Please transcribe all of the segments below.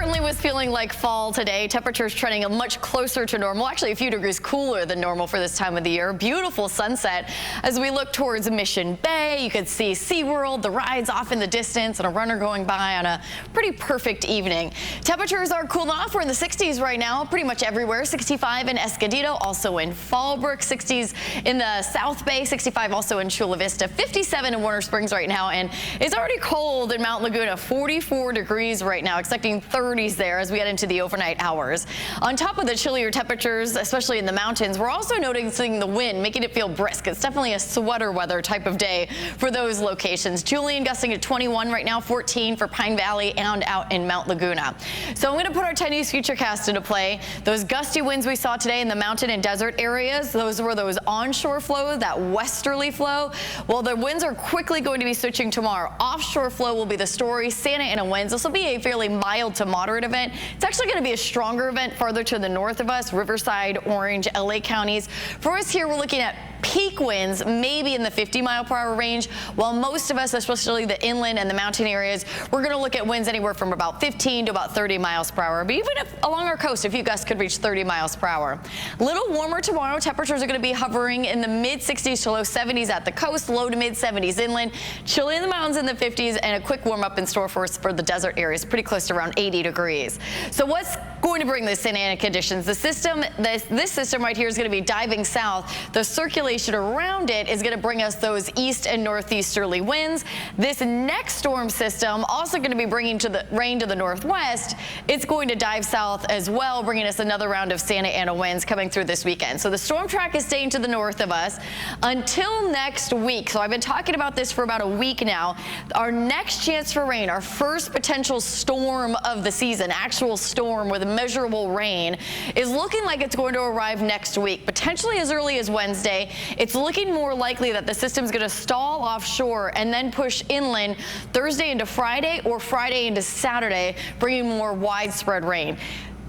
certainly was feeling like fall today. Temperatures trending much closer to normal, actually a few degrees cooler than normal for this time of the year. Beautiful sunset as we look towards Mission Bay. You could see SeaWorld, the rides off in the distance, and a runner going by on a pretty perfect evening. Temperatures are cooling off. We're in the 60s right now, pretty much everywhere. 65 in Escondido, also in Fallbrook, 60s in the South Bay, 65 also in Chula Vista, 57 in Warner Springs right now, and it's already cold in Mount Laguna, 44 degrees right now, expecting 30s there as we get into the overnight hours. On top of the chillier temperatures, especially in the mountains, we're also noticing the wind, making it feel brisk. It's definitely a sweater weather type of day for those locations. Julian gusting at 21 right now, 14 for Pine Valley and out in Mount Laguna. So I'm going to put our 10 News Futurecast into play. Those gusty winds we saw today in the mountain and desert areas, those were those onshore flow, that westerly flow. Well, the winds are quickly going to be switching tomorrow. Offshore flow will be the story. Santa Ana winds. This will be a fairly mild to moderate event. It's actually going to be a stronger event farther to the north of us, Riverside, Orange, LA counties. For us here, we're looking at peak winds maybe in the 50-mile-per-hour range, while most of us, especially the inland and the mountain areas, we're going to look at winds anywhere from about 15 to about 30 miles per hour. But even if along our coast, a few gusts could reach 30 miles per hour. A little warmer tomorrow. Temperatures are going to be hovering in the mid-60s to low 70s at the coast, low to mid-70s inland, chilly in the mountains in the 50s, and a quick warm-up in store for us for the desert areas, pretty close to around 80 degrees. So what's going to bring the Santa Ana conditions? The system, this system right here is going to be diving south. The circulation around it is going to bring us those east and northeasterly winds. This next storm system also going to be bringing rain to the northwest. It's going to dive south as well, bringing us another round of Santa Ana winds coming through this weekend. So the storm track is staying to the north of us until next week. So I've been talking about this for about a week now. Our next chance for rain, our first potential storm of the season, actual storm with measurable rain, is looking like it's going to arrive next week, potentially as early as Wednesday. It's looking more likely that the system's going to stall offshore and then push inland Thursday into Friday or Friday into Saturday, bringing more widespread rain.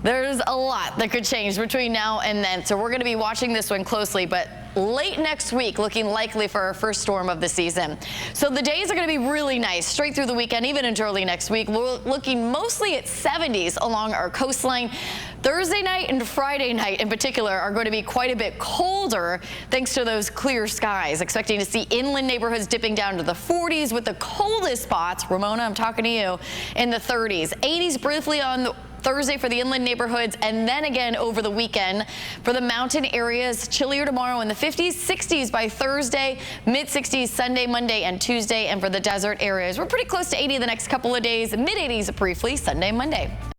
There's a lot that could change between now and then, so we're going to be watching this one closely, but late next week looking likely for our first storm of the season. So the days are going to be really nice straight through the weekend, even into early next week. We're looking mostly at 70s along our coastline. Thursday night and Friday night in particular are going to be quite a bit colder thanks to those clear skies. Expecting to see inland neighborhoods dipping down to the 40s with the coldest spots, Ramona, I'm talking to you, in the 30s. 80s briefly on Thursday for the inland neighborhoods, and then again over the weekend for the mountain areas. Chillier tomorrow in the 50s, 60s by Thursday, mid-60s Sunday, Monday, and Tuesday. And for the desert areas, we're pretty close to 80 the next couple of days, mid-80s briefly Sunday, Monday.